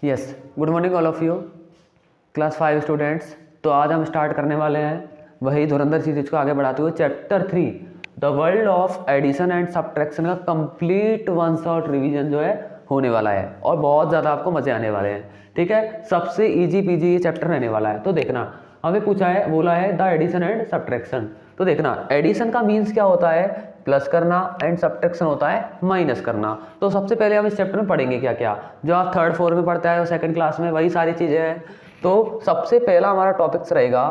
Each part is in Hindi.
Yes, good morning all of you class 5 students. तो आज हम स्टार्ट करने वाले हैं वही धुरंधर सीरीज को आगे बढ़ाते हुए chapter 3 the world of addition and subtraction का कंप्लीट वन शॉट रिवीजन जो है होने वाला है और बहुत ज़्यादा आपको मजे आने वाले हैं। ठीक है, सबसे इजी पीजी ये चैप्टर रहने वाला है। तो देखना, हमें पूछा है, बोला है द एडिशन एंड सब्ट्रैक्शन। तो देखना, एडिशन का मीन्स क्या होता है, प्लस करना, एंड सब्ट्रैक्शन होता है माइनस करना। तो सबसे पहले हम इस चैप्टर में पढ़ेंगे क्या क्या, जो आप थर्ड फोर्थ में पढ़ते हैं और सेकंड क्लास में वही सारी चीज़ें हैं। तो सबसे पहला हमारा टॉपिक्स रहेगा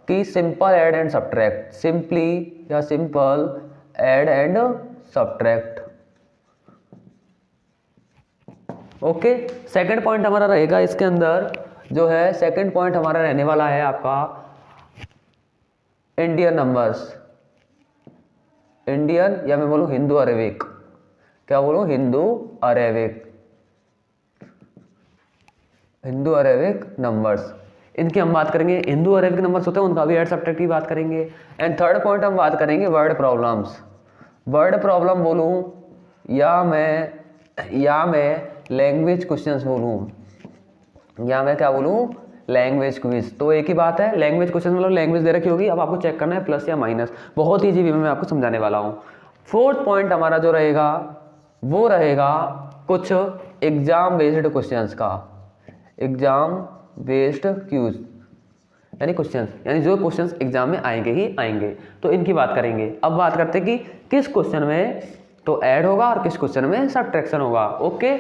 कि simple add and subtract, simply या simple add and subtract. Okay, second point हमारा रहेगा इसके अंदर, जो है सेकंड पॉइंट हमारा रहने वाला है आपका इंडियन नंबर्स, इंडियन या मैं बोलूं हिंदू अरेबिक, क्या बोलूं, Hindu Arabic, Hindu Arabic numbers. इनकी हम बात करेंगे, हिंदू अरेबिक नंबर्स होते हैं उनका भी ऐड सब्ट्रैक्ट की बात करेंगे। एंड थर्ड पॉइंट हम बात करेंगे वर्ड प्रॉब्लम्स। वर्ड प्रॉब्लम बोलूं या मैं लैंग्वेज क्वेश्चंस बोलूं, या मैं क्या बोलूं, लैंग्वेज क्विज। तो एक ही बात है, लैंग्वेज क्वेश्चन मतलब लैंग्वेज दे रखी होगी, अब आपको चेक करना है प्लस या माइनस। बहुत ईजी वे में मैं आपको समझाने वाला हूँ। फोर्थ पॉइंट हमारा जो रहेगा वो रहेगा कुछ एग्जाम बेस्ड क्वेश्चंस का, एग्जाम बेस्ड क्यूज यानी क्वेश्चंस, यानी जो क्वेश्चंस एग्जाम में आएंगे ही आएंगे, तो इनकी बात करेंगे। अब बात करते हैं कि किस क्वेश्चन में तो ऐड होगा और किस क्वेश्चन में सब्ट्रैक्शन होगा। ओके,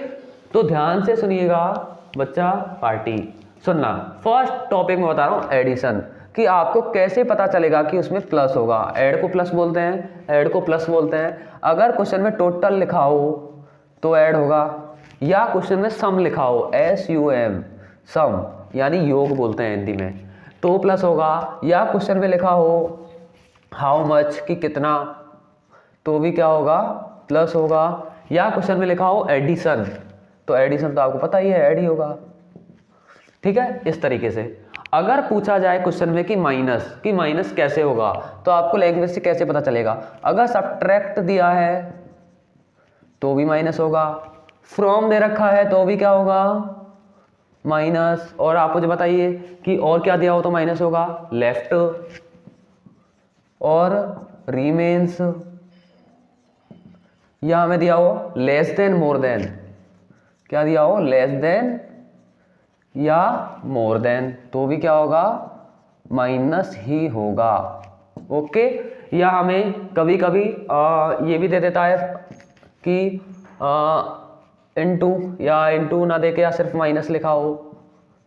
तो ध्यान से सुनिएगा बच्चा पार्टी, सुनना। फर्स्ट टॉपिक में बता रहा हूँ एडिशन, कि आपको कैसे पता चलेगा कि उसमें प्लस होगा। ऐड को प्लस बोलते हैं, ऐड को प्लस बोलते हैं। अगर क्वेश्चन में टोटल लिखा हो तो ऐड होगा, या क्वेश्चन में सम लिखा हो, SUM, सम यानी योग बोलते हैं हिंदी में, तो प्लस होगा। या क्वेश्चन में लिखा हो हाउ मच, कि कितना, तो भी क्या होगा, प्लस होगा। या क्वेश्चन में लिखा हो एडिशन, तो एडिशन तो आपको पता ही है, ऐड ही होगा। ठीक है, इस तरीके से। अगर पूछा जाए क्वेश्चन में कि माइनस कैसे होगा, तो आपको लैंग्वेज से कैसे पता चलेगा। अगर सब्ट्रैक्ट दिया है तो भी माइनस होगा, फ्रॉम दे रखा है तो भी क्या होगा, माइनस। और आप मुझे बताइए कि और क्या दिया हो तो माइनस होगा, लेफ्ट और रिमेन्स, या हमें दिया हो लेस देन मोर देन, क्या दिया हो, लेस देन या मोर देन, तो भी क्या होगा, माइनस ही होगा। ओके, या हमें कभी कभी ये भी दे देता है कि इनटू, या इनटू ना देके या सिर्फ माइनस लिखा हो,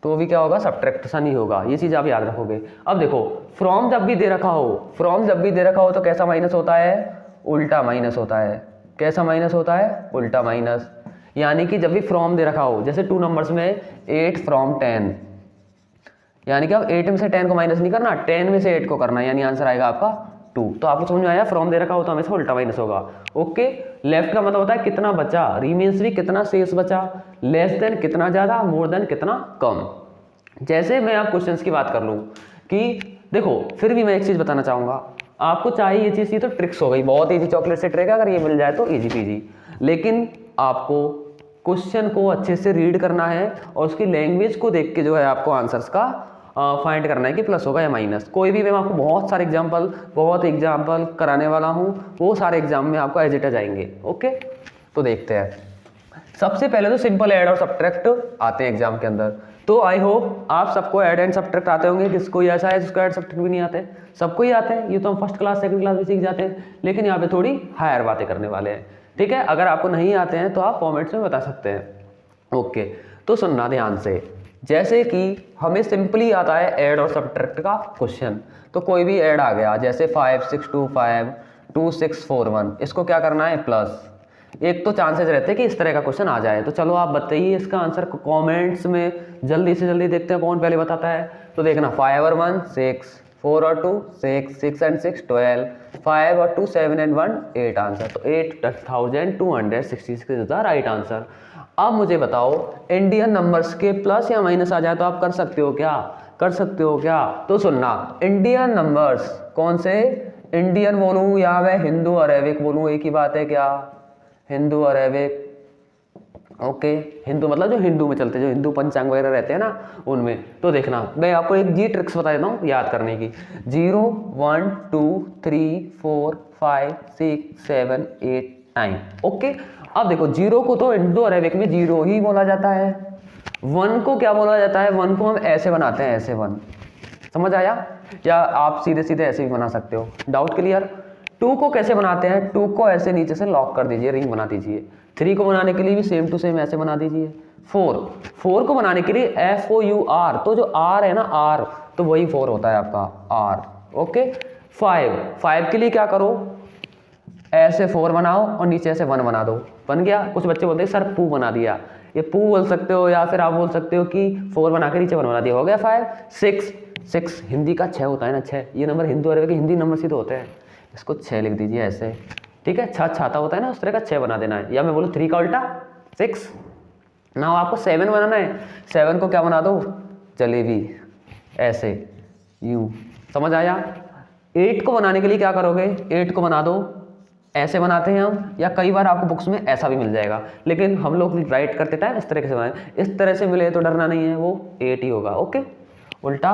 तो भी क्या होगा, सब्ट्रैक्शन ही होगा। ये चीज़ आप याद रखोगे। अब देखो, फ्रॉम जब भी दे रखा हो, तो कैसा माइनस होता है, उल्टा माइनस होता है। कैसा माइनस होता है, उल्टा माइनस। यानी कि जब भी फ्रॉम दे रखा हो, जैसे 2 नंबर्स में 8 फ्रॉम 10, यानी कि अब 8 में से 10 को माइनस नहीं करना, 10 में से 8 को करना, यानी आंसर आएगा आपका 2। तो आपको समझ में आया, फ्रॉम दे रखा हो तो हमेशा उल्टा माइनस होगा। ओके, लेफ्ट का मतलब होता है कितना बचा, रिमेन्स भी कितना शेष बचा, लेस देन कितना ज़्यादा, मोर देन कितना कम। जैसे मैं आप क्वेश्चंस की बात कर लूँ कि देखो, फिर भी मैं एक चीज़ बताना चाहूँगा आपको, चाहे ये चीज़, ये तो ट्रिक्स हो गई, बहुत ईजी चॉकलेट से ट्रिक है, अगर ये मिल जाए तो ईजी पीजी। लेकिन आपको क्वेश्चन को अच्छे से रीड करना है और उसकी लैंग्वेज को देख के जो है आपको आंसर्स का फाइंड करना है कि प्लस होगा या माइनस। कोई भी, मैं आपको बहुत एग्जाम्पल कराने वाला हूँ, वो सारे एग्जाम में आपको एज इट इज आएंगे। ओके, तो देखते हैं। सबसे पहले तो सिंपल ऐड और सब्ट्रैक्ट आते हैं एग्जाम के अंदर। तो आई होप आप सबको ऐड एंड सब्ट्रैक्ट आते होंगे, किसको ऐसा है जिसको ऐड सब्ट्रैक्ट भी नहीं आते, सबको ही आते हैं। ये तो हम फर्स्ट क्लास सेकंड क्लास भी सीख जाते हैं, लेकिन यहाँ पे थोड़ी हायर बातें करने वाले हैं। ठीक है, अगर आपको नहीं आते हैं तो आप कमेंट्स में बता सकते हैं। ओके, तो सुनना ध्यान से। जैसे कि हमें सिंपली आता है ऐड और सब्ट्रैक्ट का क्वेश्चन, तो कोई भी ऐड आ गया, जैसे 5625 2641, इसको क्या करना है, प्लस। एक तो चांसेस रहते हैं कि इस तरह का क्वेश्चन आ जाए, तो चलो आप बताइए इसका आंसर कमेंट्स में, जल्दी से जल्दी देखते हैं कौन पहले बताता है। तो देखना, 5 और 1 6, 4 और 2 6, 6 and 6 12, 5 और 2 7 and 1 8 आंसर। तो 8266 इज द राइट आंसर। अब मुझे बताओ, इंडियन नंबर्स के प्लस या माइनस आ जाए तो आप कर सकते हो क्या, तो सुनना, इंडियन नंबर्स कौन से, इंडियन बोलूं या मैं हिंदू अरेबिक बोलूं, एक ही बात है क्या, हिंदू अरेबिक, ओके, हिंदू मतलब जो हिंदू में चलते, जो हिंदू पंचांग वगैरह रहते हैं ना उनमें। तो देखना मैं आपको एक जी ट्रिक्स बता देता हूँ याद करने की। 0 1 2 3 4 5 6 7 8 9। ओके, अब देखो 0 को तो हिंदू अरेबिक में 0 ही बोला जाता है। 1 को क्या बोला जाता है? 1 को हम ऐसे बनाते हैं, ऐसे 1। समझ आया? या आप सीधे सीधे ऐसे भी बना सकते हो। Doubt clear? 2 को कैसे बनाते हैं? 2 को ऐसे नीचे से लॉक कर दीजिए, रिंग बना दीजिए। 3 को बनाने के लिए भी सेम टू सेम ऐसे बना दीजिए। 4 को बनाने के लिए FOUR, तो जो R है ना R, तो वही 4 होता है आपका R। ओके, 5 के लिए क्या करो? ऐसे 4 बनाओ और नीचे ऐसे 1 बना दो, बन गया। कुछ बच्चे बोलते हैं सर पू बना दिया, ये पू बोल सकते हो या फिर आप बोल सकते हो कि 4 बना के नीचे 1 बना दिया, हो गया 5। 6 हिंदी का 6 होता है ना, 6 ये नंबर हिंदू अरबी के हिंदी नंबर से तो होते हैं। इसको 6 लिख दीजिए ऐसे, ठीक है। छाता होता है ना, उस तरह का 6 बना देना है। या मैं बोलूँ 3 का उल्टा 6। ना आपको 7 बनाना है। 7 को क्या बना दो? जलेबी, ऐसे यूं। समझ आया? 8 को बनाने के लिए क्या करोगे? 8 को बना दो, ऐसे बनाते हैं हम, या कई बार आपको बुक्स में ऐसा भी मिल जाएगा, लेकिन हम लोग राइट करते टाइम इस तरह से बनाए। इस तरह से मिले तो डरना नहीं है, वो 8 ही होगा। ओके, उल्टा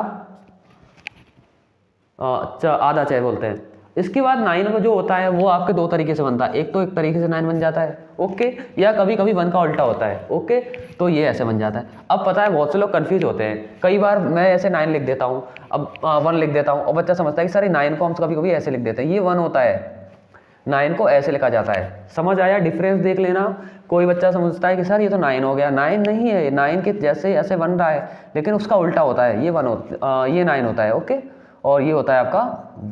आधा 6 बोलते हैं। इसके बाद 9 का जो होता है वो आपके 2 तरीके से बनता है। एक तो एक तरीके से 9 बन जाता है, ओके, या कभी कभी 1 का उल्टा होता है, ओके, तो ये ऐसे बन जाता है। अब पता है बहुत से लोग कंफ्यूज होते हैं, कई बार मैं ऐसे 9 लिख देता हूँ, अब 1 लिख देता हूँ, और बच्चा समझता है कि सर 9 को हम कभी कभी ऐसे लिख देते हैं, ये 1 होता है। 9 को ऐसे लिखा जाता है। समझ आया? डिफरेंस देख लेना। कोई बच्चा समझता है कि सर ये तो 9 हो गया, 9 नहीं है, 9 के जैसे ऐसे बन रहा है, लेकिन उसका उल्टा होता है, ये 9 होता है, ओके, और ये होता है आपका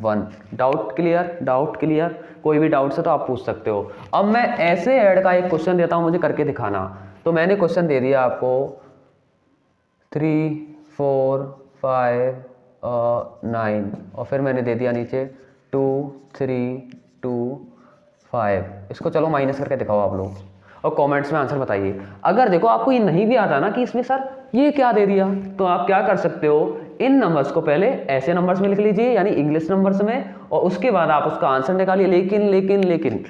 1। Doubt clear? Doubt clear? कोई भी डाउट से तो आप पूछ सकते हो। अब मैं ऐसे ऐड का एक क्वेश्चन देता हूँ, मुझे करके दिखाना। तो मैंने क्वेश्चन दे दिया आपको 3 4 5 9, और फिर मैंने दे दिया नीचे 2 3 2 5। इसको चलो माइनस करके दिखाओ आप लोग, और कमेंट्स में आंसर बताइए। अगर देखो आपको ये नहीं भी आता ना कि इसमें सर ये क्या दे दिया, तो आप क्या कर सकते हो, इन नंबर्स को पहले ऐसे नंबर्स में लिख लीजिए, यानी इंग्लिश नंबर्स में, और उसके बाद आप उसका आंसर निकालिए। लेकिन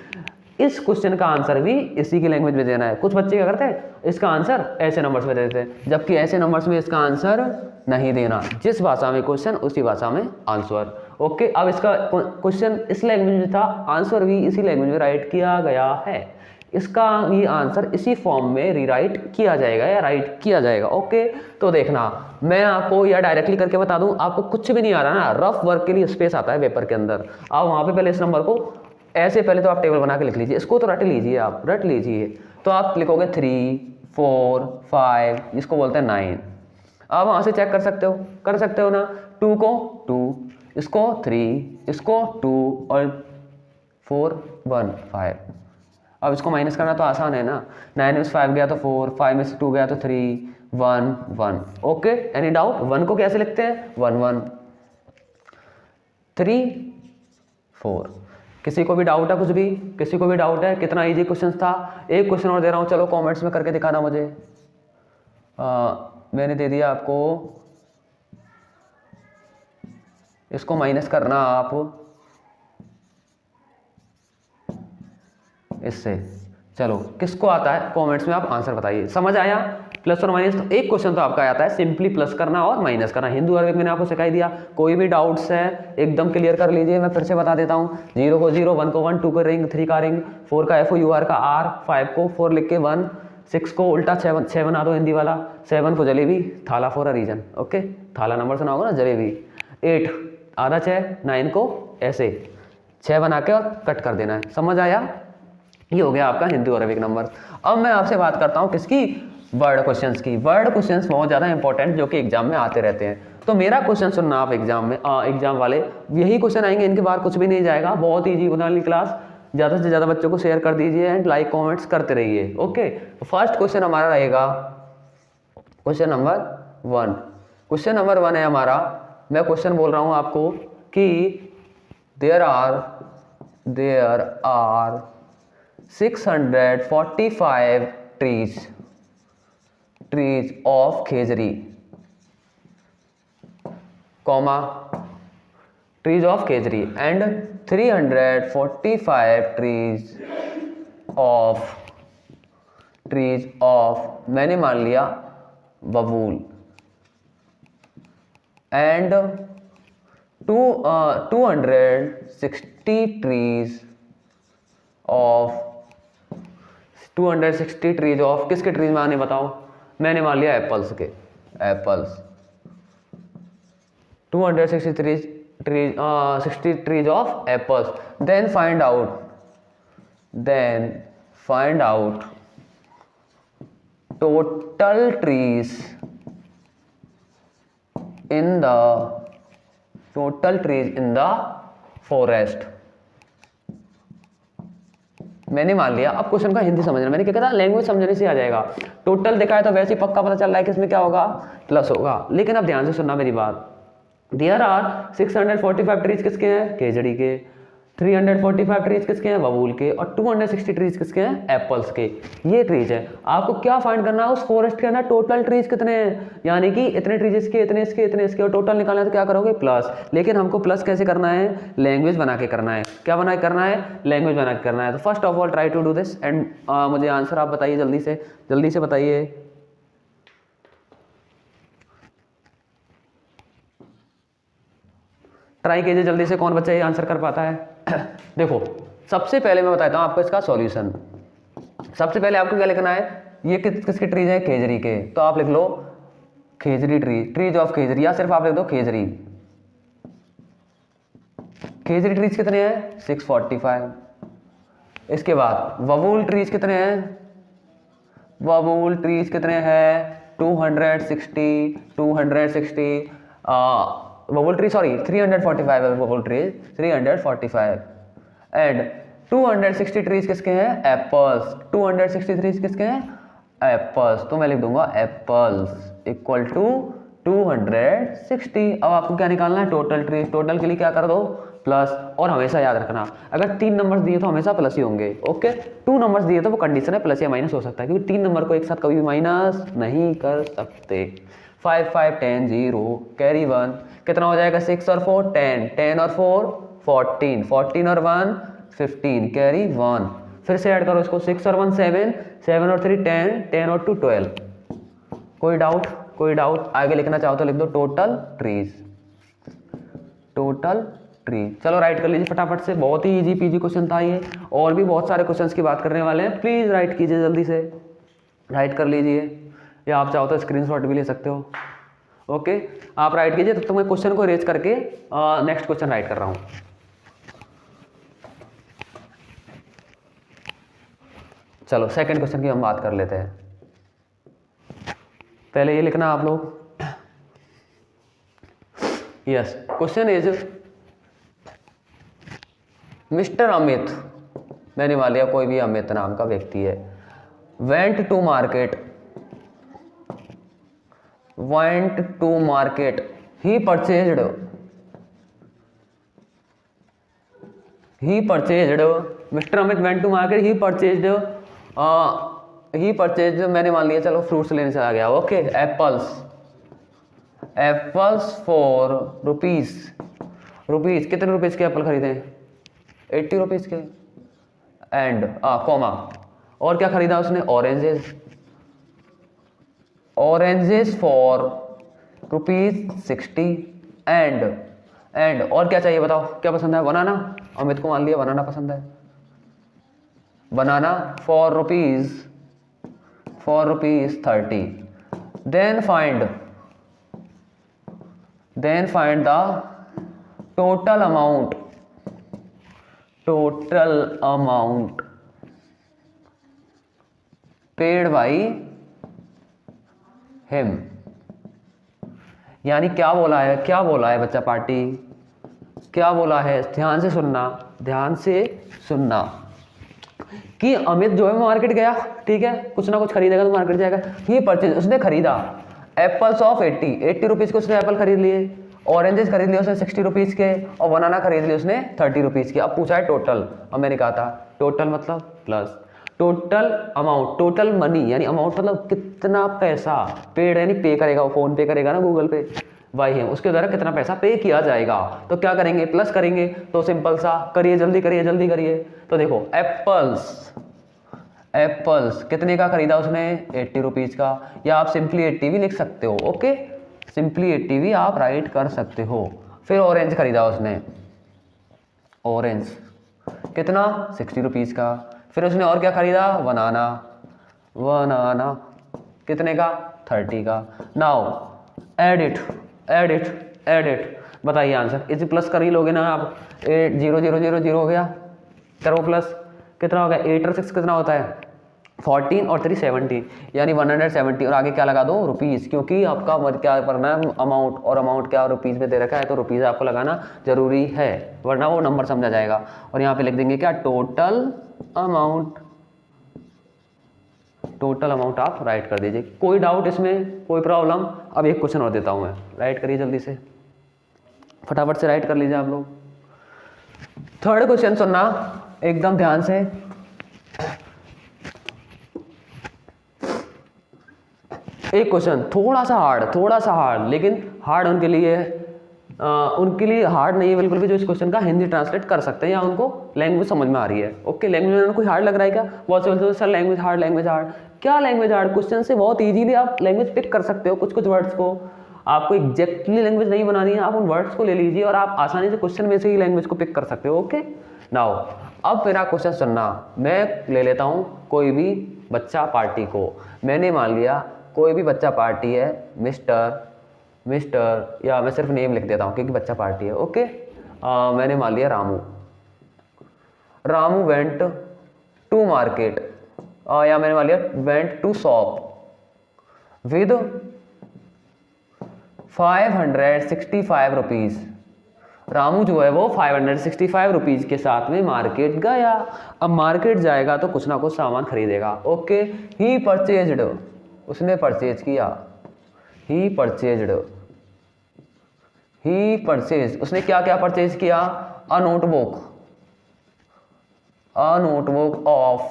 इस क्वेश्चन का आंसर भी इसी की लैंग्वेज में देना है। कुछ बच्चे क्या करते हैं, इसका आंसर ऐसे नंबर्स में देते हैं, जबकि ऐसे नंबर्स में इसका आंसर नहीं देना। जिस भाषा में क्वेश्चन उसी भाषा में आंसर। ओके, अब इसका क्वेश्चन इस लैंग्वेज में था, आंसर भी इसी लैंग्वेज में राइट किया गया है। इसका ये आंसर इसी फॉर्म में रीराइट किया जाएगा या राइट किया जाएगा। ओके, तो देखना मैं आपको या डायरेक्टली करके बता दूं, आपको कुछ भी नहीं आ रहा ना, रफ वर्क के लिए स्पेस आता है पेपर के अंदर, आप वहाँ पे पहले इस नंबर को ऐसे पहले तो आप टेबल बना के लिख लीजिए, इसको तो रट लीजिए, आप रट लीजिए। तो आप लिखोगे 3 4 5, जिसको बोलते हैं 9। आप वहाँ से चेक कर सकते हो ना। 2 को 2, इसको 3, इसको 2, और 4 1 5। अब इसको माइनस करना तो आसान है ना, 9 में से 5 गया तो 4, 5 में से 2 गया तो 3, 1 1। Okay, any doubt? 1 को कैसे लिखते हैं? 1 1 3 4। किसी को भी डाउट है? कुछ भी किसी को भी डाउट है? कितना इजी क्वेश्चन था। एक क्वेश्चन और दे रहा हूँ, चलो कमेंट्स में करके दिखाना मुझे। मैंने दे दिया आपको, इसको माइनस करना आप इससे। चलो किसको आता है कमेंट्स में आप आंसर बताइए। समझ आया? प्लस और माइनस, तो एक क्वेश्चन तो आपका आता है सिंपली प्लस करना और माइनस करना। हिंदू अरबिक मैंने आपको सिखाई दिया। कोई भी डाउट्स है एकदम क्लियर कर लीजिए, मैं फिर से बता देता हूँ। 0 को 0, 1 को 1, 2 को रिंग, 3 का रिंग, 4 का FOUR का R, 5 को 4 लिख के 1, 6 को उल्टा 6 बना दो हिंदी वाला, 7 को जलेबी, थाला फॉर अ रीजन। ओके, थाला नंबर सुना होगा ना, जलेबी। 8 आधा 6, 9 को ऐसे 6 बना के और कट कर देना है। समझ आया? ये हो गया आपका हिंदू अरबिक नंबर। अब मैं आपसे बात करता हूँ किसकी? वर्ड क्वेश्चंस की। वर्ड क्वेश्चंस बहुत ज़्यादा इंपॉर्टेंट, जो कि एग्जाम में आते रहते हैं। तो मेरा क्वेश्चन सुनना आप एग्जाम में, एग्जाम वाले यही क्वेश्चन आएंगे, इनके बाहर कुछ भी नहीं जाएगा। बहुत ईजी होने वाली क्लास, ज़्यादा से ज़्यादा बच्चों को शेयर कर दीजिए एंड लाइक कमेंट्स करते रहिए। ओके, फर्स्ट क्वेश्चन हमारा रहेगा क्वेश्चन नंबर 1। क्वेश्चन नंबर 1 है हमारा, मैं क्वेश्चन बोल रहा हूँ आपको कि there are 645 trees of khejri, comma trees of khejri and 345 trees of trees of, मैंने मान लिया बबूल, and 260 trees of, 260 trees of किसके ट्रीज माने बताओ, मैंने मान लिया एप्पल्स के, apples, 260 trees 60 trees of apples. Then find out total trees in the forest. मैंने मान लिया, अब क्वेश्चन का हिंदी समझना, मैंने क्या कहा था, लैंग्वेज समझने से आ जाएगा। टोटल देखा है तो वैसे ही पक्का पता चल रहा है कि इसमें क्या होगा, प्लस होगा। लेकिन अब ध्यान से सुनना मेरी बात, देयर आर 645 ट्रीज किसके हैं, केजड़ी के, 345 ट्रीज किसके हैं, बबूल के, और 260 ट्रीज किसके हैं, एप्पल्स के। ये ट्रीज है, आपको क्या फाइंड करना है, उस फॉरेस्ट के अंदर टोटल ट्रीज कितने हैं, यानी कि इतने ट्रीज इसके, इतने इसके, इतने इसके, और टोटल निकालना है तो क्या करोगे, प्लस। लेकिन हमको प्लस कैसे करना है, लैंग्वेज बना के करना है। क्या बना के करना है, लैंग्वेज बना के करना है। तो first of all try to do this and मुझे आंसर आप बताइए, जल्दी से बताइए। ट्राई कीजिए जल्दी से, कौन बच्चा ये आंसर कर पाता है। देखो सबसे पहले मैं बताता हूँ आपको इसका सॉल्यूशन। सबसे पहले आपको क्या लिखना है, ये किसके ट्रीज है, खेजरी के, तो आप लिख लो खेजरी ट्रीज ऑफ खेजरी, या सिर्फ आप लिख दो खेजरी। खेजरी ट्रीज कितने हैं, 645। इसके बाद बबूल ट्रीज कितने हैं, बबूल ट्रीज कितने हैं, 260 बबल ट्री, सॉरी 345 है बबल ट्रीज, 345, एंड 260 ट्रीज किसके हैं, एप्पल्स, 260 ट्रीज किसके हैं, एप्पल्स। तो मैं लिख दूंगा एप्पल्स इक्वल टू 260। अब आपको क्या निकालना है, टोटल ट्रीज। टोटल के लिए क्या कर दो, प्लस। और हमेशा याद रखना, अगर 3 नंबर्स दिए तो हमेशा प्लस ही होंगे, ओके। 2 नंबर्स दिए तो वो कंडीशन है प्लस या माइनस हो सकता है, क्योंकि 3 नंबर को एक साथ कभी भी माइनस नहीं कर सकते। 5 5 10 0 कैरी 1, कितना हो जाएगा, 6 और 4 10, 10 और 4 14, 14 और 1 15 कैरी 1। फिर से ऐड करो इसको, 6 और 1 7, 7 और 3 10, 10 और 2 12। कोई डाउट, आगे लिखना चाहो तो लिख दो टोटल ट्रीज। चलो राइट कर लीजिए फटाफट से, बहुत ही इजी पीजी क्वेश्चन था ये। और भी बहुत सारे क्वेश्चंस की बात करने वाले हैं, प्लीज राइट कीजिए, जल्दी से राइट कर लीजिए, या आप चाहो तो स्क्रीनशॉट भी ले सकते हो, ओके। आप राइट कीजिए, तब तक मैं क्वेश्चन को रेज करके नेक्स्ट क्वेश्चन राइट कर रहा हूं। चलो सेकंड क्वेश्चन की हम बात कर लेते हैं। पहले ये लिखना आप लोग, yes, question is mister Amit, मैंने मान लिया कोई भी अमित नाम का व्यक्ति है, went to market, he purchased, Mr. Amit went to market, he purchased, मैंने मान लिया, चलो फ्रूट्स लेने चला गया, ओके। एप्पल्स फॉर रुपीज, कितने रुपीज के एप्पल खरीदे, 80 रुपीज के, एंड कॉमा, और क्या खरीदा उसने, ऑरेंजेस फॉर ₹60, एंड और क्या चाहिए बताओ, क्या पसंद है, बनाना, अमित को मान लिया बनाना पसंद है, banana for rupees 30। Then find the total amount paid by him. यानी क्या बोला है बच्चा पार्टी, क्या बोला है, ध्यान से सुनना कि अमित जो है मार्केट गया, ठीक है, कुछ ना कुछ खरीदेगा तो मार्केट जाएगा। ये परचेज उसने खरीदा एप्पल्स ऑफ 80 रुपीज के उसने एप्पल खरीद लिए, ऑरेंजेस खरीद लिए उसने 60 रुपीज के, और बनाना खरीद लिए उसने 30 रुपीज के। अब पूछा है टोटल, अब मैंने कहा था टोटल मतलब plus, total amount, total money यानी अमाउंट मतलब कितना पैसा, पेड यानी पे करेगा, वो फोन पे करेगा ना गूगल पे, वाई है उसके द्वारा कितना पैसा पे किया जाएगा। तो क्या करेंगे, प्लस करेंगे। तो सिंपल सा करिए, जल्दी करिए। तो देखो एप्पल्स कितने का खरीदा उसने, 80 रुपीज़ का, या आप सिंपली 80 भी लिख सकते हो। ओके, सिंपली 80 भी आप राइट कर सकते हो। फिर ऑरेंज खरीदा उसने, ऑरेंज कितना, 60 रुपीज़ का। फिर उसने और क्या खरीदा, बनाना, बनाना कितने का, 30 का। Now add it, add it, add it, बताइए आंसर। इसे प्लस कर ही लोगे ना आप, 8 0 0 0 0 हो गया, करो प्लस, कितना हो गया, 8 और 6 कितना होता है, 14 और 3 70, यानी 170, और आगे क्या लगा दो, रुपीज़, क्योंकि आपका क्या करना है, अमाउंट, और अमाउंट क्या रुपीज़ में दे रखा है, तो रुपीज़ आपको लगाना जरूरी है, वरना वो नंबर समझा जाएगा। और यहाँ पे लिख देंगे क्या, टोटल अमाउंट, टोटल अमाउंट आप राइट कर दीजिए। कोई डाउट इसमें, कोई प्रॉब्लम? अब एक क्वेश्चन और देता हूँ मैं, राइट करिए जल्दी से, फटाफट से राइट कर लीजिए आप लोग। थर्ड क्वेश्चन सुनना एकदम ध्यान से। एक क्वेश्चन थोड़ा सा हार्ड, लेकिन हार्ड उनके लिए हार्ड नहीं है बिल्कुल भी, जो इस क्वेश्चन का हिंदी ट्रांसलेट कर सकते हैं या उनको लैंग्वेज समझ में आ रही है। ओके, लैंग्वेज में कोई हार्ड लग रहा है क्या, बहुत से बोलते हो sir language hard, language hard, क्या लैंग्वेज हार्ड, क्वेश्चन से बहुत इजीली आप लैंग्वेज पिक कर सकते हो, कुछ कुछ वर्ड्स को। आपको एग्जैक्टली लैंग्वेज नहीं बनानी है, आप उन वर्ड्स को ले लीजिए और आप आसानी से क्वेश्चन में से ही लैंग्वेज को पिक कर सकते हो। ओके, नाउ अब मेरा क्वेश्चन सुनना, मैं ले लेता हूँ कोई भी बच्चा पार्टी को, मैंने मान लिया कोई भी बच्चा पार्टी है, मिस्टर, या मैं सिर्फ नेम लिख देता हूँ क्योंकि बच्चा पार्टी है। ओके, मैंने मान लिया रामू वेंट टू मार्केट, या मैंने मान लिया went to shop with 565 rupees. Ramu जो है वो 565 रुपीज़ के साथ में मार्केट गया। अब मार्केट जाएगा तो कुछ ना कुछ सामान खरीदेगा। ओके, ही परचेज्ड, उसने परचेज किया, ही परचेज, उसने क्या क्या परचेज किया, अ नोटबुक ऑफ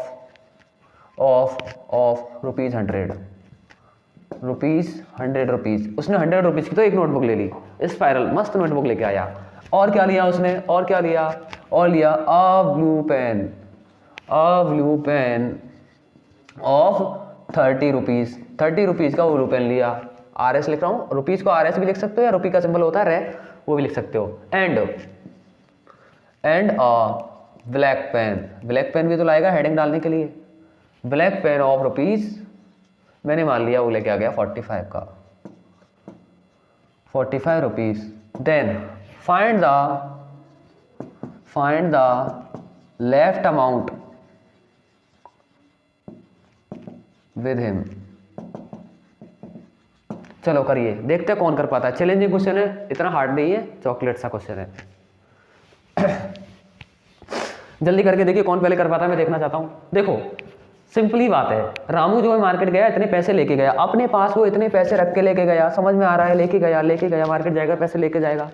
₹100, उसने 100 रुपीज़ की तो एक नोटबुक ले ली, स्पाइरल मस्त नोटबुक लेके आया। और क्या लिया उसने, और लिया अ ब्लू पेन ऑफ 30 रुपीज़ का वो ब्लू पेन लिया। RS लिख रहा हूँ, रुपीज़ को RS भी लिख सकते हो, या रुपी का सिंबल होता है रे, वो भी लिख सकते हो। एंड ब्लैक पेन भी तो लाएगा हेडिंग डालने के लिए, ब्लैक पेन ऑफ रुपीज़, मैंने मान लिया वो लेके आ गया 45 का, 45 rupees. Then find the left amount with him. चलो करिए, देखते हैं कौन कर पाता है। चैलेंजिंग क्वेश्चन है, इतना हार्ड नहीं है, चॉकलेट सा क्वेश्चन है। जल्दी करके देखिए कौन पहले कर पाता है, मैं देखना चाहता हूं। देखो सिंपली बात है, रामू जो है मार्केट गया, इतने पैसे लेके गया, अपने पास वो इतने पैसे रख के लेके गया, समझ में आ रहा है, लेके गया मार्केट जाएगा, पैसे लेके जाएगा।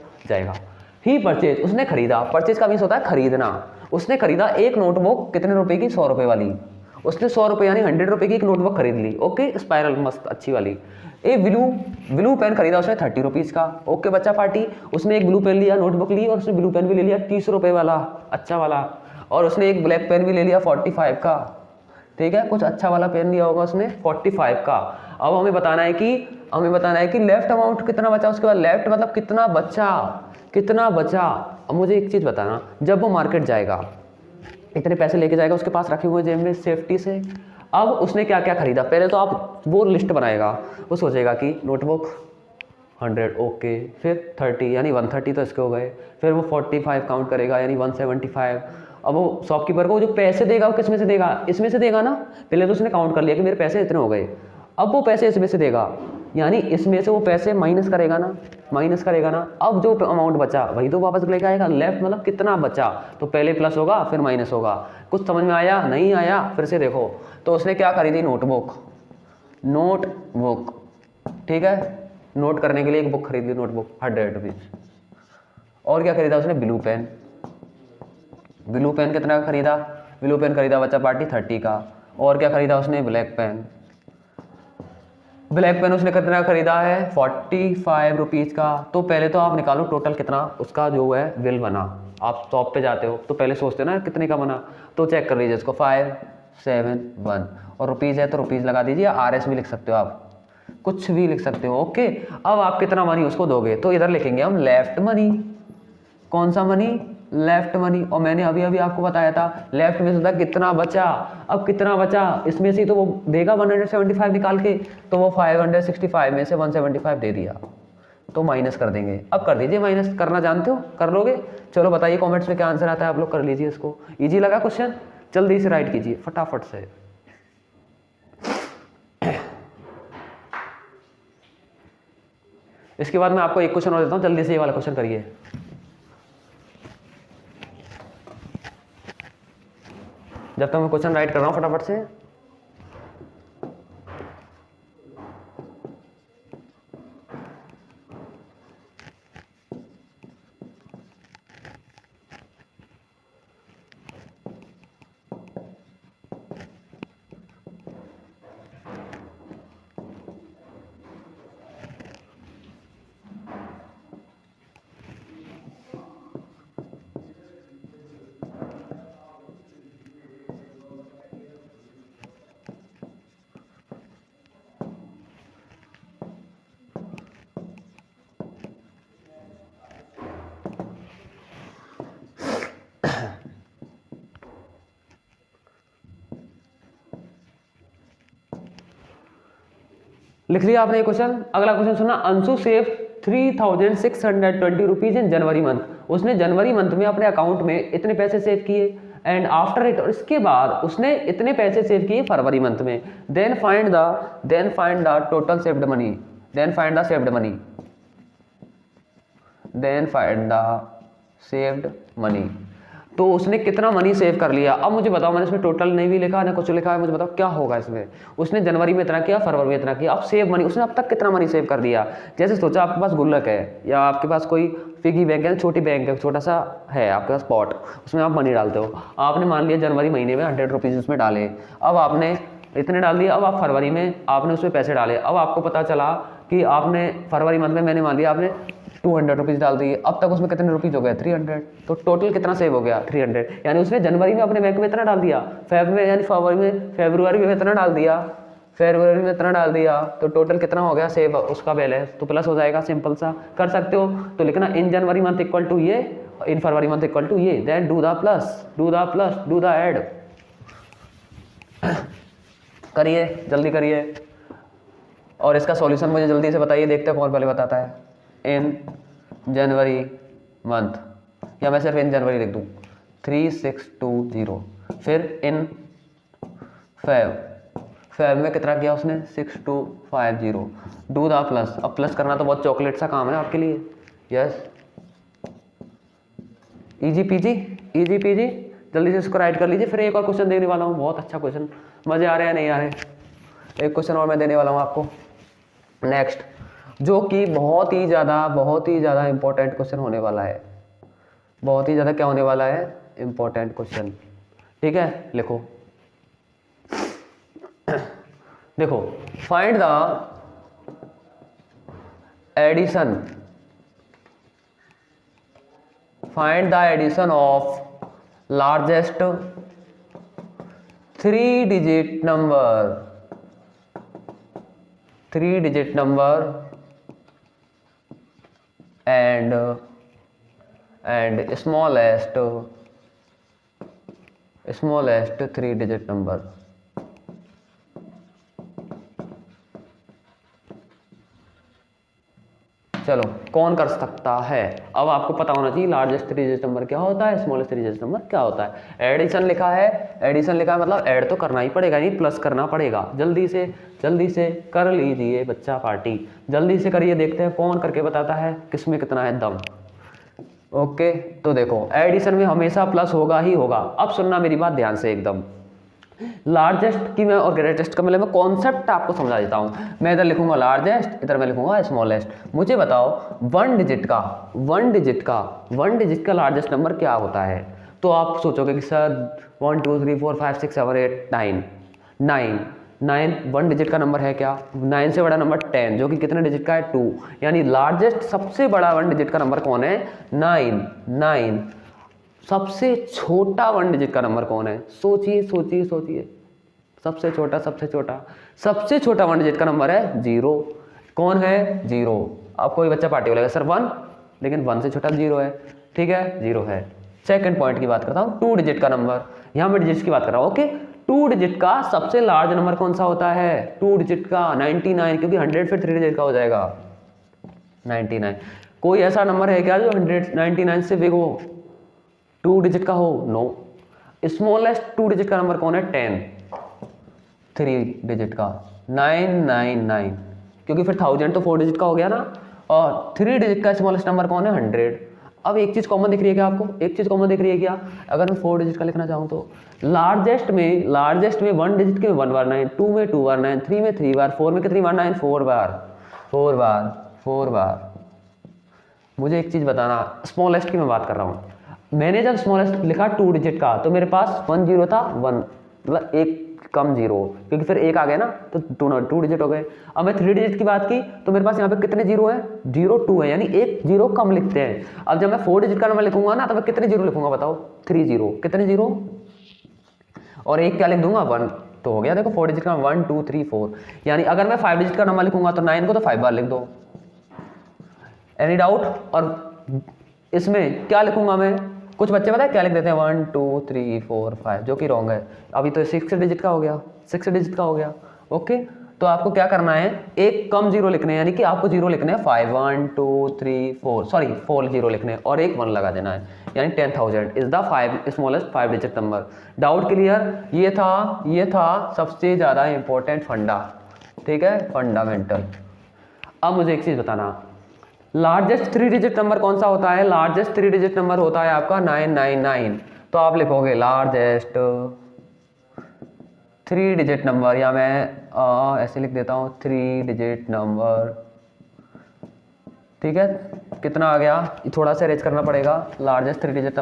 ही परचेज, उसने खरीदा, परचेज का मीन्स होता है खरीदना। उसने खरीदा एक नोटबुक, कितने रुपए की, 100 रुपए वाली। उसने 100 रुपए यानी 100 रुपए की एक नोटबुक खरीद ली। ओके, स्पाइरल मस्त अच्छी वाली। एक ब्लू पेन खरीदा उसने 30 रुपीज़ का। ओके बच्चा पार्टी, उसने एक ब्लू पेन लिया, नोटबुक ली, और उसने ब्लू पेन भी ले लिया 30 रुपए वाला, अच्छा वाला। और उसने एक ब्लैक पेन भी ले लिया 45 का, ठीक है, कुछ अच्छा वाला पेन लिया होगा उसने 45 का। अब हमें बताना है कि लेफ्ट अमाउंट कितना बचा, उसके बाद लेफ्ट मतलब कितना बचा। अब मुझे एक चीज़ बताना, जब वो मार्केट जाएगा, इतने पैसे लेके जाएगा, उसके पास रखे हुए जेब में सेफ्टी से। अब उसने क्या क्या खरीदा, पहले तो आप वो लिस्ट बनाएगा, वो सोचेगा कि नोटबुक 100, ओके, फिर 30 यानी 130 तो इसके हो गए, फिर वो 45 काउंट करेगा यानी 175। अब वो शॉपकीपर को जो पैसे देगा वो किस में से देगा, इसमें से देगा ना। पहले तो उसने काउंट कर लिया कि मेरे पैसे इतने हो गए, अब वो पैसे इसमें से देगा, यानी इसमें से वो पैसे माइनस करेगा ना। अब जो अमाउंट बचा वही तो वापस लेके आएगा। लेफ्ट मतलब कितना बचा, तो पहले प्लस होगा फिर माइनस होगा। कुछ समझ में आया, नहीं आया, फिर से देखो। तो उसने क्या खरीदी, नोटबुक, ठीक है, नोट करने के लिए एक बुक खरीद ली, नोटबुक 100 रुपीज़। और क्या खरीदा उसने, ब्लू पेन कितना का खरीदा, ब्लू पेन खरीदा बच्चा पार्टी 30 का। और क्या खरीदा उसने, ब्लैक पेन उसने कितना खरीदा है, 45 रुपीज़ का। तो पहले तो आप निकालो टोटल कितना उसका जो है बिल बना। आप शॉप पे जाते हो तो पहले सोचते हो ना कितने का बना, तो चेक कर लीजिए इसको, 5 571 और रुपीज़ है तो रुपीज़ लगा दीजिए, RS भी लिख सकते हो आप, कुछ भी लिख सकते हो। ओके, अब आप कितना मनी उसको दोगे तो इधर लिखेंगे हम लेफ्ट मनी। कौन सा मनी? Left money. और मैंने अभी अभी आपको बताया था लेफ्ट में से था कितना बचा। अब कितना बचा इसमें से तो वो देगा 175 निकाल के, तो वो 565 में से 175 दे दिया, तो माइनस कर देंगे। अब कर दीजिए, माइनस करना जानते हो, कर लोगे? चलो बताइए कमेंट्स में क्या आंसर आता है, आप लोग कर लीजिए इसको। इजी लगा क्वेश्चन? जल्दी से राइट कीजिए फटाफट से। इसके बाद मैं आपको एक क्वेश्चन और देता हूं, जल्दी से ये वाला क्वेश्चन करिए। जब तक मैं क्वेश्चन राइट कर रहा हूं फटाफट से। लिख लिया आपने ये क्वेश्चन। अगला क्वेश्चन सुना, Anshu save 3620 rupees in January month. उसने जनवरी मंथ में अपने अकाउंट में इतने पैसे सेव किए, एंड आफ्टर इट, और इसके बाद उसने इतने पैसे सेव किए फरवरी मंथ में। Then find the total saved money. Then find the saved money. तो उसने कितना मनी सेव कर लिया। अब मुझे बताओ, मैंने इसमें टोटल नहीं भी लिखा ना कुछ लिखा है, मुझे बताओ क्या होगा इसमें। उसने जनवरी में इतना किया, फरवरी में इतना किया। अब सेव मनी, उसने अब तक कितना मनी सेव कर लिया। जैसे सोचा आपके पास गुल्लक है या आपके पास कोई पिगी बैंक है, छोटी बैंक है, छोटा सा है आपके पास पॉट, उसमें आप मनी डालते हो। आपने मान लिया जनवरी महीने में 100 रुपीज़ उसमें डाले, अब आपने इतने डाल दिए। अब आप फरवरी में आपने उसमें पैसे डाले। अब आपको पता चला कि आपने फरवरी मंथ में, मैंने मान लिया आपने 200 रुपीज़ डाल दिए। अब तक उसमें कितने रुपीज़ हो गए? 300। तो टोटल कितना सेव हो गया? 300। यानी उसने जनवरी में अपने बैंक में इतना डाल दिया, फरवरी में इतना डाल दिया, तो टोटल कितना हो गया सेव उसका बैलेंस? तो प्लस हो जाएगा, सिंपल सा कर सकते हो। तो लिखना इन जनवरी मंथ इक्वल टू ये, इन फरवरी मंथ इक्वल टू ये, देन डू द ऐड। करिए, जल्दी करिए। और इसका सॉल्यूशन मुझे जल्दी से बताइए, देखते हैं कौन पहले बताता है। इन जनवरी मंथ, या मैं सिर्फ इन जनवरी लिख दूँ, 3620। फिर इन फेब में कितना किया उसने? 6250। Do the plus. अब प्लस करना तो बहुत चॉकलेट सा काम है आपके लिए। Yes, easy PG. जल्दी से इसको राइट कर लीजिए। फिर एक और क्वेश्चन देने वाला हूँ, बहुत अच्छा क्वेश्चन। मजे आ रहे हैं नहीं आ रहे? एक क्वेश्चन और मैं देने वाला हूँ आपको नेक्स्ट, जो कि बहुत ही ज़्यादा इंपॉर्टेंट क्वेश्चन होने वाला है। बहुत ही ज़्यादा क्या होने वाला है? Important question. ठीक है, लिखो। देखो, find the addition of largest 3-digit number and smallest 3-digit number। चलो, कौन कर सकता है? अब आपको पता होना चाहिए लार्जेस्ट 3-digit नंबर क्या होता है, स्मॉलेस्ट 3-digit नंबर क्या होता है। एडिशन लिखा है मतलब ऐड तो करना ही पड़ेगा, नहीं प्लस करना पड़ेगा। जल्दी से कर लीजिए बच्चा पार्टी, जल्दी से करिए। देखते हैं कौन करके बताता है, किसमें कितना है दम। ओके, तो देखो एडिशन में हमेशा प्लस होगा ही होगा। अब सुनना मेरी बात ध्यान से एकदम। लार्जेस्ट की मैं और ग्रेटेस्ट का मतलब मैं कॉन्सेप्ट आपको समझा देता हूँ। मैं इधर लिखूंगा लार्जेस्ट, इधर मैं लिखूंगा स्मॉलेस्ट। मुझे बताओ 1 डिजिट का लार्जेस्ट नंबर क्या होता है? तो आप सोचोगे कि सर 1 2 3 4 5 6 7 8 9 1 डिजिट का नंबर है क्या? 9 से बड़ा नंबर 10, जो कि कितने डिजिट का है? 2। यानी लार्जेस्ट सबसे बड़ा 1 डिजिट का नंबर कौन है? 9। सबसे छोटा 1 डिजिट का नंबर कौन है? सोचिए। सबसे छोटा सबसे छोटा 1 डिजिट का नंबर है 0। कौन है? 0। अब कोई बच्चा पार्टी बोलेगा सर 1, लेकिन 1 से छोटा 0 है। ठीक है, 0 है। सेकंड पॉइंट की बात करता हूँ, 2 डिजिट का नंबर। यहाँ मैं डिजिट्स की बात कर रहा हूँ। ओके, 2 डिजिट का सबसे लार्ज नंबर कौन सा होता है? 2 डिजिट का 99, क्योंकि 100 फिर 3 डिजिट का हो जाएगा 99। कोई ऐसा नंबर है क्या जो 199 से बिग हो, 2 डिजिट का हो? नो। स्मॉलेस्ट 2 डिजिट का नंबर कौन है? 10। 3 डिजिट का 999, क्योंकि फिर 1000 तो 4 डिजिट का हो गया ना। और 3 डिजिट का स्मॉलेस्ट नंबर कौन है? 100। अब एक चीज़ कॉमन दिख रही है क्या आपको? एक चीज़ कॉमन दिख रही है क्या? अगर मैं 4 डिजिट का लिखना चाहूँ तो लार्जेस्ट में 1 डिजिट के 1 बार 9, 2 में 2 बार 9, 3 में 3 बार, 4 में कितनी बार 9? 4 बार। मुझे एक चीज़ बताना, स्मॉलेस्ट की मैं बात कर रहा हूँ। मैंने जब स्मॉलेस्ट लिखा 2 डिजिट का, तो मेरे पास 1 0 था, 1 मतलब एक कम 0, क्योंकि फिर एक आ गया ना, तो 2 डिजिट हो गए। अब मैं 3 डिजिट की बात की तो मेरे पास यहाँ पे कितने 0 है? 0 2 है, यानी एक 0 कम लिखते हैं। अब जब मैं 4 डिजिट का नंबर लिखूंगा ना, तो मैं कितने 0 लिखूंगा बताओ? 3 0। कितने 0? और एक क्या लिख दूंगा? 1। तो हो गया, देखो 4 डिजिट का 1 2 3 4। यानी अगर मैं 5 डिजिट का नंबर लिखूंगा तो 9 को तो 5 बार लिख दो। Any doubt? और इसमें क्या लिखूंगा मैं? कुछ बच्चे पता है क्या लिख देते हैं? 1 2 3 4 5, जो कि रॉन्ग है। अभी तो 6 डिजिट का हो गया, 6 डिजिट का हो गया। ओके, तो आपको क्या करना है? एक कम 0 लिखने हैं, यानी कि आपको 0 लिखने हैं 5 1 2 3 4, सॉरी 4 0 लिखने हैं और एक 1 लगा देना है, यानी 10,000 is the smallest 5 digit number. Doubt clear? ये था सबसे ज़्यादा इंपॉर्टेंट फंडा। ठीक है, फंडामेंटल। अब मुझे एक चीज़ बताना, लार्जेस्ट 3 डिजिट नंबर कौन सा होता है? लार्जेस्ट 3 डिजिट नंबर होता है आपका 999। तो आप लिखोगे लार्जेस्ट 3 डिजिट नंबर, या मैं ऐसे लिख देता हूँ 3 डिजिट नंबर। ठीक है, कितना आ गया? थोड़ा सा अरेंज करना पड़ेगा। लार्जेस्ट 3 डिजिट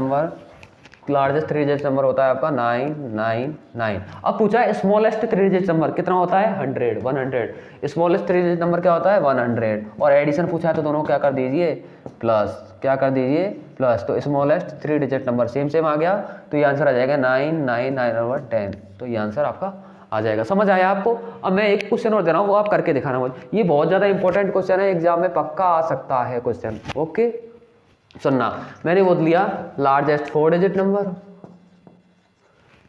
नंबर होता है आपका 999। अब पूछा है स्मॉलेस्ट 3 डिजिट नंबर कितना होता है? 100। स्मॉलेस्ट 3 डिजिट नंबर क्या होता है? 100। और एडिशन पूछा है तो दोनों क्या कर दीजिए? प्लस। क्या कर दीजिए? प्लस। तो स्मॉलेस्ट 3 डिजिट नंबर सेम आ गया, तो ये आंसर आ जाएगा 999 और 10। तो ये आंसर आपका आ जाएगा। समझ आया आपको? अब मैं एक क्वेश्चन और दे रहा हूँ, वो आप करके दिखाना मुझे। ये बहुत ज़्यादा इंपॉर्टेंट क्वेश्चन है, एग्जाम में पक्का आ सकता है क्वेश्चन। ओके, सुनना, मैंने बोल दिया लार्जेस्ट 4 डिजिट नंबर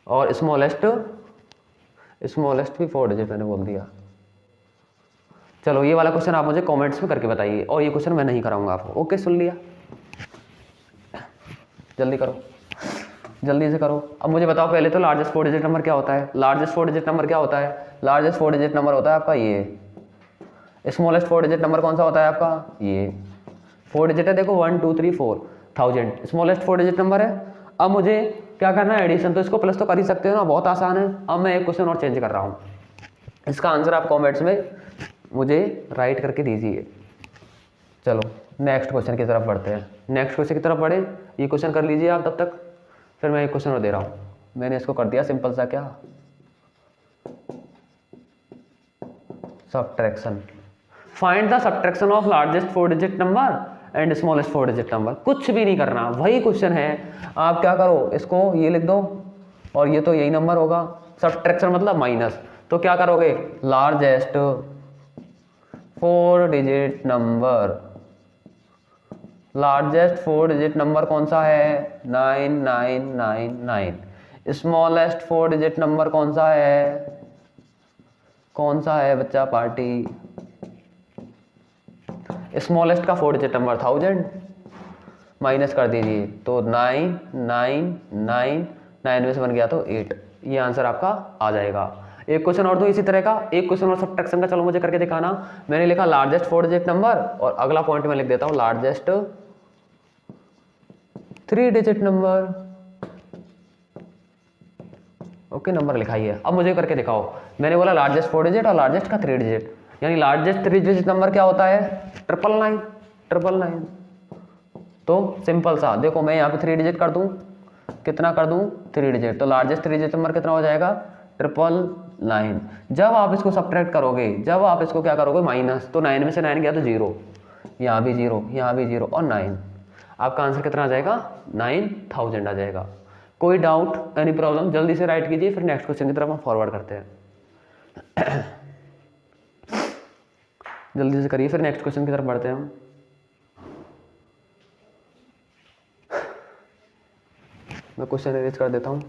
और स्मॉलेस्ट भी 4 डिजिट मैंने बोल दिया। चलो ये वाला क्वेश्चन आप मुझे कमेंट्स में करके बताइए, और ये क्वेश्चन मैं नहीं कराऊंगा आपको। ओके, सुन लिया? जल्दी करो, जल्दी से करो। अब मुझे बताओ पहले तो लार्जेस्ट 4 डिजिट नंबर क्या होता है? लार्जेस्ट 4 डिजिट नंबर क्या होता है? लार्जेस्ट 4 डिजिट नंबर होता है आपका ये। स्मॉलेस्ट 4 डिजिट नंबर कौन सा होता है आपका? ये। 4 डिजिट है, देखो 1 2 3 4, 1000 स्मॉलेस्ट 4 डिजिट नंबर है। अब मुझे क्या करना है? एडिशन। तो इसको प्लस तो कर ही सकते हो ना, बहुत आसान है। अब मैं एक क्वेश्चन और चेंज कर रहा हूँ, इसका आंसर आप कॉमेंट्स में मुझे राइट करके दीजिए। चलो नेक्स्ट क्वेश्चन की तरफ बढ़ते हैं। नेक्स्ट क्वेश्चन की तरफ बढ़े, ये क्वेश्चन कर लीजिए आप तब तक, फिर मैं एक क्वेश्चन और दे रहा हूँ। मैंने इसको कर दिया सिंपल सा, क्या? Subtraction. Find the subtraction of largest 4 digit number and smallest 4 digit number. कुछ भी नहीं करना, वही क्वेश्चन है। आप क्या करो, इसको ये लिख दो और ये तो यही नंबर होगा। सब्ट्रैक्शन मतलब माइनस, तो क्या करोगे? Largest 4 digit number, largest 4 digit number कौन सा है? 9999। स्मॉलेस्ट 4 डिजिट नंबर कौन सा है? कौन सा है बच्चा पार्टी? स्मॉलेस्ट का 4 डिजिट नंबर 1000, माइनस कर दीजिए तो 999, 9 में से बन गया तो 8। ये आंसर आपका आ जाएगा। एक क्वेश्चन और दो इसी तरह का, एक क्वेश्चन और सब्ट्रैक्शन का, चलो मुझे करके दिखाना। मैंने लिखा लार्जेस्ट 4 डिजिट नंबर, और अगला पॉइंट में लिख देता हूँ largest 3 digit number. Okay, number लिखाइए। अब मुझे करके दिखाओ। मैंने बोला लार्जेस्ट 4 डिजिट और लार्जेस्ट का 3 डिजिट, यानी लार्जेस्ट 3 डिजिट नंबर क्या होता है? 999। तो सिंपल सा, देखो मैं यहाँ पे 3 डिजिट कर दूं, कितना कर दूं? 3 डिजिट। तो लार्जेस्ट 3 डिजिट नंबर कितना हो जाएगा? 999। जब आप इसको सब्ट्रैक्ट करोगे, जब आप इसको क्या करोगे? माइनस, तो 9 में से 9 गया तो 0, यहाँ भी 0, यहाँ भी 0 और 9। आपका आंसर कितना आ जाएगा? 9000 आ जाएगा। कोई डाउट, एनी प्रॉब्लम? जल्दी से राइट कीजिए, फिर नेक्स्ट क्वेश्चन की तरफ हम फॉरवर्ड करते हैं। जल्दी से करिए, फिर नेक्स्ट क्वेश्चन की तरफ बढ़ते हैं हम। मैं क्वेश्चन अरेंज कर देता हूँ।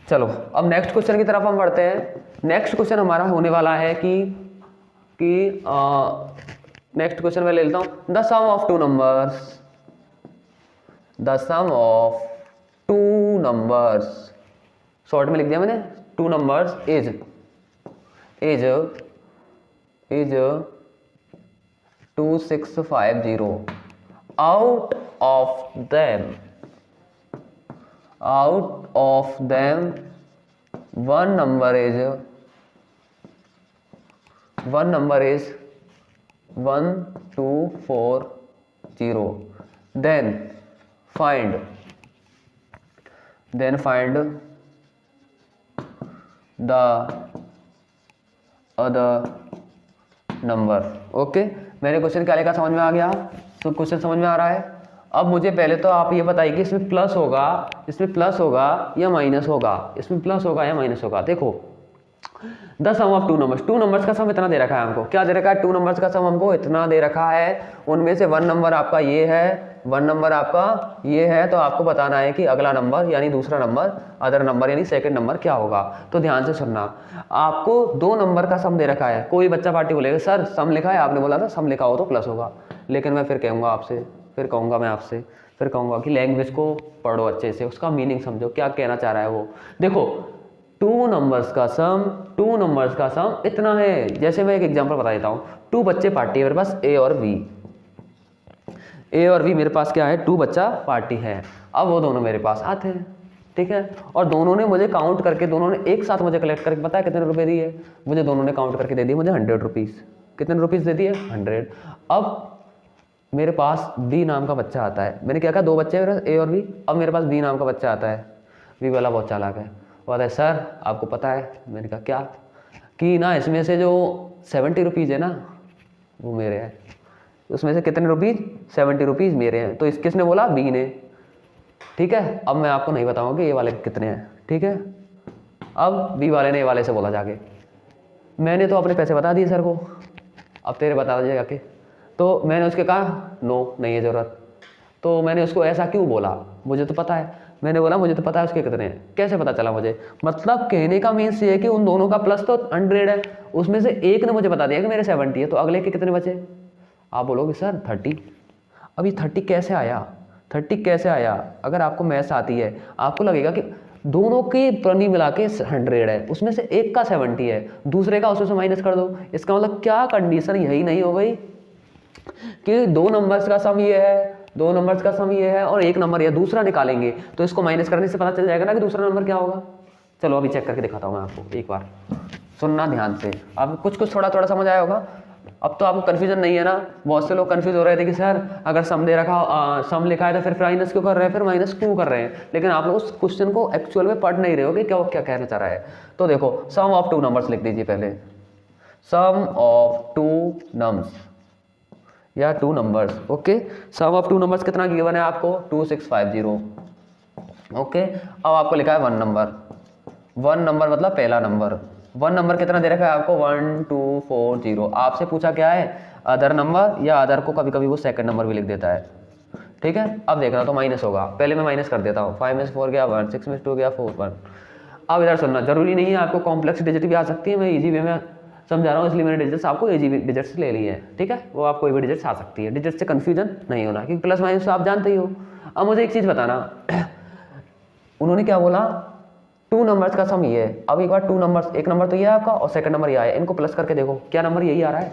चलो अब नेक्स्ट क्वेश्चन की तरफ हम बढ़ते हैं। नेक्स्ट क्वेश्चन हमारा होने वाला है कि नेक्स्ट क्वेश्चन मैं ले लेता हूँ। The sum of two numbers, the sum of two numbers, short में लिख दिया मैंने, two numbers is 2650। out of them one number is 1240। then find the other number। Okay, मैंने क्वेश्चन क्या लिखा समझ में आ गया? तो क्वेश्चन समझ में आ रहा है। अब मुझे पहले तो आप ये बताइए कि इसमें प्लस होगा, या माइनस होगा, इसमें प्लस होगा या माइनस होगा। देखो the sum of two numbers का सम इतना दे रखा है हमको। क्या दे रखा है? टू नंबर्स का सम हमको इतना दे रखा है। उनमें से वन नंबर आपका ये है, वन नंबर आपका ये है, तो आपको बताना है कि अगला नंबर यानी दूसरा नंबर, अदर नंबर यानी सेकंड नंबर क्या होगा। तो ध्यान से सुनना, आपको दो नंबर का सम दे रखा है। कोई बच्चा पार्टी बोलेगा सर सम लिखा है, आपने बोला था सम लिखा हो तो प्लस होगा, लेकिन मैं फिर कहूँगा कि लैंग्वेज को पढ़ो अच्छे से, उसका मीनिंग समझो, क्या कहना चाह रहा है वो। देखो टू नंबर्स का सम इतना है। जैसे मैं एक एग्जांपल बता देता हूँ। टू बच्चे पार्टी है मेरे पास, ए और बी मेरे पास क्या है? टू बच्चा पार्टी है। अब वो दोनों मेरे पास आते हैं, ठीक है, और दोनों ने मुझे काउंट करके, दोनों ने एक साथ मुझे कलेक्ट करके, पता है कितने रुपए दिए मुझे? दोनों ने काउंट करके दे दिए मुझे 100 रुपीज़। कितने रुपीज़ दे दिए? 100। अब मेरे पास बी नाम का बच्चा आता है। मैंने क्या कहा? दो बच्चे मेरे ए और बी। अब मेरे पास बी नाम का बच्चा आता है। बी वाला बहुत चालाक है, वो आता है सर आपको पता है, मैंने कहा क्या, कि ना इसमें से जो 70 रुपीज़ है ना वो मेरे हैं। उसमें से कितने रुपीज़? 70 रुपीज़ मेरे हैं। तो किसने बोला? बी ने, ठीक है। अब मैं आपको नहीं बताऊंगा कि ये वाले कितने हैं, ठीक है। अब बी वाले ने ए वाले से बोला जाके, मैंने तो अपने पैसे बता दिए सर को, अब तेरे बता दीजिए जाके। तो मैंने उसके कहा नो, नहीं है ज़रूरत। तो मैंने उसको ऐसा क्यों बोला? मुझे तो पता है। मैंने बोला मुझे तो पता है उसके कितने हैं। कैसे पता चला मुझे? मतलब कहने का मीन्स ये है कि उन दोनों का प्लस तो 100 है, उसमें से एक ने मुझे बता दिया कि मेरे 70 है, तो अगले के कितने बचे? आप बोलोगे सर 30। अब ये 30 कैसे आया? अगर आपको मैथ्स आती है आपको लगेगा कि दोनों की प्रणी मिला के 100 है, उसमें से एक का 70 है, दूसरे का उसमें से माइनस कर दो। इसका मतलब क्या कंडीशन यही नहीं हो गई कि दो नंबर्स का सम ये है और एक नंबर ये दूसरा निकालेंगे, तो इसको माइनस करने से पता चल जाएगा ना कि दूसरा नंबर क्या होगा। चलो अभी चेक करके दिखाता हूँ मैं आपको, एक बार सुनना ध्यान से। आपको कुछ थोड़ा समझ आया होगा। अब तो आपको कन्फ्यूजन नहीं है ना। बहुत से लोग कन्फ्यूज हो रहे थे कि सर अगर सम दे रखा, सम लिखा है तो फिर माइनस क्यों कर रहे हैं, फिर माइनस क्यों कर रहे हैं। लेकिन आप लोग उस क्वेश्चन को एक्चुअल में पढ़ नहीं रहे हो कि क्या कहना चाह रहा है। तो देखो सम ऑफ टू नंबर्स लिख दीजिए पहले, सम ऑफ टू नंबर्स या two numbers. Okay, sum of two numbers कितना गिवन है आपको? 2650। ओके, अब आपको लिखा है वन नंबर मतलब पहला नंबर। वन नंबर कितना दे रखा है आपको? 1240। आपसे पूछा क्या है? अदर नंबर, या अदर को कभी कभी वो सेकंड नंबर भी लिख देता है, ठीक है। अब देखना तो माइनस होगा, पहले मैं माइनस कर देता हूँ। 5 में से 4 गया 1, 6 में से 2 गया 4, 1। अब इधर सुनना, जरूरी नहीं है आपको कॉम्प्लेक्स डिजिट भी आ सकती है, मैं इजी वे में समझा रहा हूँ, इसलिए मैंने डिजिट्स आपको इजी डिजिट्स ले लिए हैं, ठीक है। वो आप कोई भी डिजिट्स आ सकती है, डिजिट से कंफ्यूजन नहीं होना, क्योंकि प्लस माइनस आप जानते ही हो। अब मुझे एक चीज़ बताना, उन्होंने क्या बोला? टू नंबर्स का सम ये है। अब एक बार टू नंबर्स, एक नंबर तो ये है आपका और सेकंड नंबर ये आया, इनको प्लस करके देखो क्या नंबर यही आ रहा है,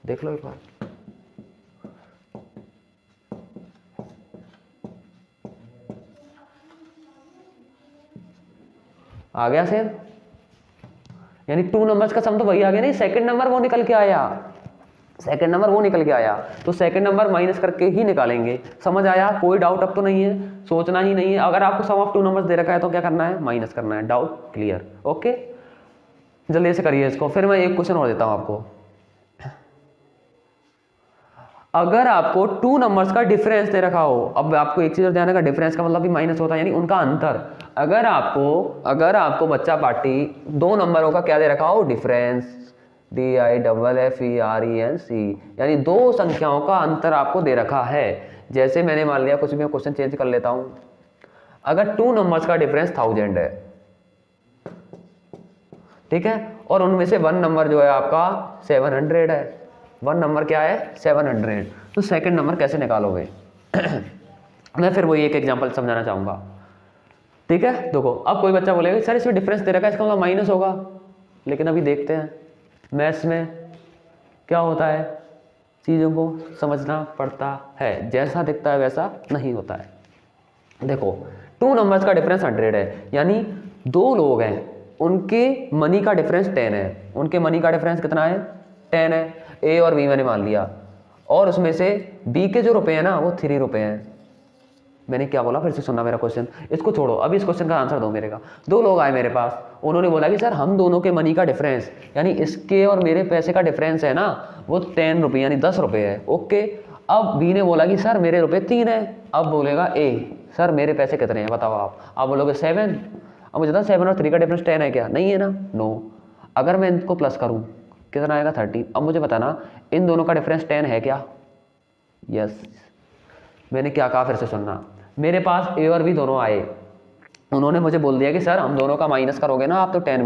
देख लो एक बार। आ गया सेम, यानी टू नंबर्स का सम तो वही आ गया, नहीं सेकंड नंबर वो निकल के आया, तो सेकंड नंबर माइनस करके ही निकालेंगे। समझ आया? कोई डाउट अब तो नहीं है, सोचना ही नहीं है। अगर आपको सम ऑफ टू नंबर्स दे रखा है तो क्या करना है? माइनस करना है। Doubt clear? ओके, जल्दी से करिए इसको। फिर मैं एक क्वेश्चन और देता हूं आपको। अगर आपको टू नंबर्स का डिफरेंस दे रखा हो, अब आपको एक चीज ध्यान रखना, डिफरेंस का मतलब भी माइनस होता है, यानी उनका अंतर। अगर आपको बच्चा पार्टी 2 नंबरों का क्या दे रखा हो, डिफरेंस, DIFFERENC, यानी 2 संख्याओं का अंतर आपको दे रखा है। जैसे मैंने मान लिया, कुछ भी क्वेश्चन चेंज कर लेता हूं, अगर 2 नंबर्स का डिफरेंस 1000 है, ठीक है, और उनमें से 1 नंबर जो है आपका 700 है, 1 नंबर क्या है 700, तो सेकंड नंबर कैसे निकालोगे? मैं फिर वही एक एग्जांपल समझाना चाहूंगा, ठीक है। देखो, अब कोई बच्चा बोलेगा सर इसमें डिफरेंस दे रखा है, इसका मतलब माइनस होगा, लेकिन अभी देखते हैं मैथ्स में क्या होता है, चीज़ों को समझना पड़ता है, जैसा दिखता है वैसा नहीं होता है। देखो 2 नंबर्स का डिफरेंस 100 है, यानी 2 लोग हैं, उनके मनी का डिफरेंस 10 है। उनके मनी का डिफरेंस कितना है? 10 है। ए और बी मैंने मान लिया, और उसमें से बी के जो रुपए हैं ना वो 3 रुपए हैं। मैंने क्या बोला, फिर से सुनना मेरा क्वेश्चन, इसको छोड़ो, अभी इस क्वेश्चन का आंसर दो मेरे का। 2 लोग आए मेरे पास, उन्होंने बोला कि सर हम दोनों के मनी का डिफरेंस, यानी इसके और मेरे पैसे का डिफरेंस है ना वो 10 रुपये यानी 10 रुपये है। ओके, अब बी ने बोला कि सर मेरे रुपए 3 है। अब बोलेगा ए सर मेरे पैसे कितने हैं बताओ आप बोलोगे 7। अब मुझे 7 और 3 का डिफरेंस 10 है क्या? नहीं है ना, नो। अगर मैं इनको प्लस करूँ कितना आएगा 30। अब मुझे बताना इन दोनों का डिफरेंस 10 है क्या? यस। मैंने क्या कहा, फिर से सुनना, मेरे पास ए और बी दोनों आए, उन्होंने मुझे बोल दिया कि सर हम दोनों का माइनस करोगे ना आप तो 10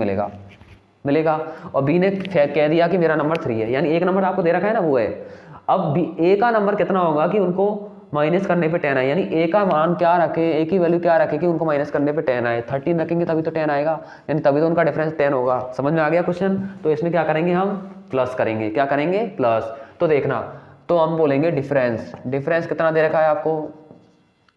मिलेगा, और बी ने कह दिया कि मेरा नंबर 3 है, यानी एक नंबर आपको दे रखा है ना वो है। अब बी ए का नंबर कितना होगा कि उनको माइनस करने पे 10 आए, यानी ए का मान क्या रखे, ए की वैल्यू क्या रखे कि उनको माइनस करने पे 10 आए। 13 रखेंगे तभी तो 10 आएगा, यानी तभी तो उनका डिफरेंस 10 होगा। समझ में आ गया क्वेश्चन? तो इसमें क्या करेंगे हम, प्लस करेंगे। क्या करेंगे? प्लस। तो देखना, तो हम बोलेंगे डिफरेंस कितना दे रखा है आपको?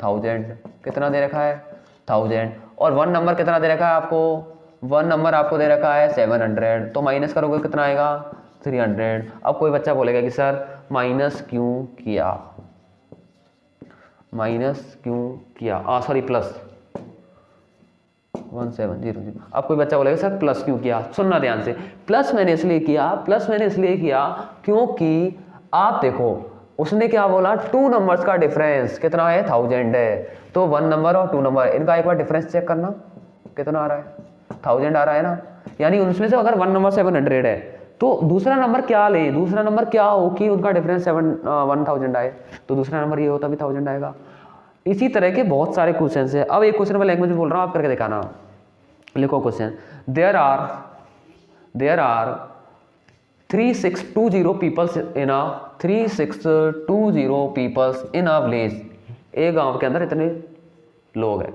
1000। कितना दे रखा है? 1000। और 1 नंबर कितना दे रखा है आपको? 1 नंबर आपको दे रखा है 700, तो माइनस करोगे कितना आएगा? 300। अब कोई बच्चा बोलेगा कि सर माइनस क्यों किया, सॉरी प्लस 1700। अब कोई बच्चा बोलेगा सर प्लस क्यों किया? सुनना ध्यान से, प्लस मैंने इसलिए किया क्योंकि आप देखो उसने क्या बोला, 2 नंबर्स का डिफरेंस कितना है? 1000 है। तो 1 नंबर और 2 नंबर इनका एक बार डिफरेंस चेक करना, कितना आ रहा है? 1000 आ रहा है ना, यानी उनमें से अगर 1 नंबर 700 है तो दूसरा नंबर क्या ले, दूसरा नंबर क्या हो कि उनका डिफरेंस 1000 आए, तो दूसरा नंबर ये होता भी 1000 आएगा। इसी तरह के बहुत सारे क्वेश्चन है। अब एक क्वेश्चन मैं लैंग्वेज में बोल रहा हूँ, आप करके दिखाना। लिखो question, there are 3620 peoples in a village. एक गांव के अंदर इतने लोग हैं,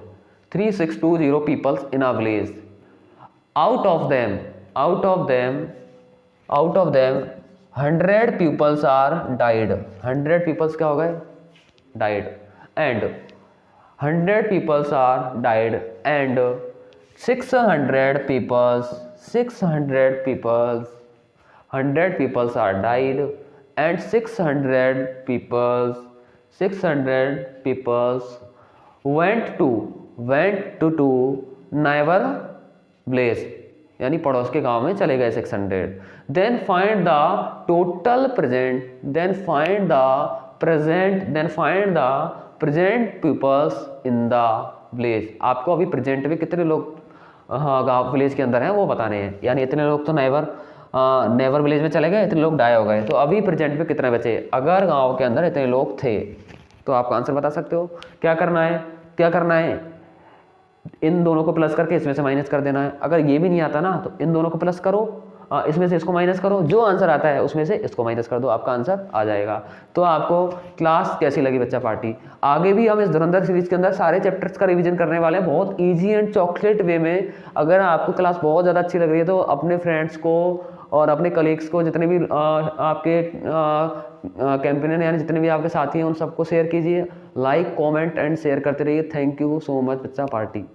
3620 peoples in a village. Out of them 100 peoples are died. 100 peoples क्या हो गए? Died. And 100 peoples are died and 600 peoples are died and 600 peoples went to neighbor village, यानी पड़ोस के गांव में चले गए 600। then find the present pupils in the village। आपको अभी प्रेजेंट में कितने लोग गांव विलेज के अंदर हैं वो बताने हैं, यानी इतने लोग तो नेवर विलेज में चले गए, इतने लोग डाई हो गए, तो अभी प्रेजेंट में कितने बचे? अगर गांव के अंदर इतने लोग थे तो आप आंसर बता सकते हो। क्या करना है, इन दोनों को प्लस करके इसमें से माइनस कर देना है। अगर ये भी नहीं आता ना तो इन दोनों को प्लस करो, इसमें से इसको माइनस करो, जो आंसर आता है उसमें से इसको माइनस कर दो, आपका आंसर आ जाएगा। तो आपको क्लास कैसी लगी बच्चा पार्टी? आगे भी हम इस धुरंधर सीरीज के अंदर सारे चैप्टर्स का रिवीजन करने वाले हैं, बहुत ईजी एंड चॉकलेट वे में। अगर आपको क्लास बहुत ज़्यादा अच्छी लग रही है तो अपने फ्रेंड्स को और अपने कलीग्स को, जितने भी आपके कैंपेनियन यानी जितने भी आपके साथी हैं उन सबको शेयर कीजिए। लाइक, कमेंट एंड शेयर करते रहिए। थैंक यू सो मच बच्चा पार्टी।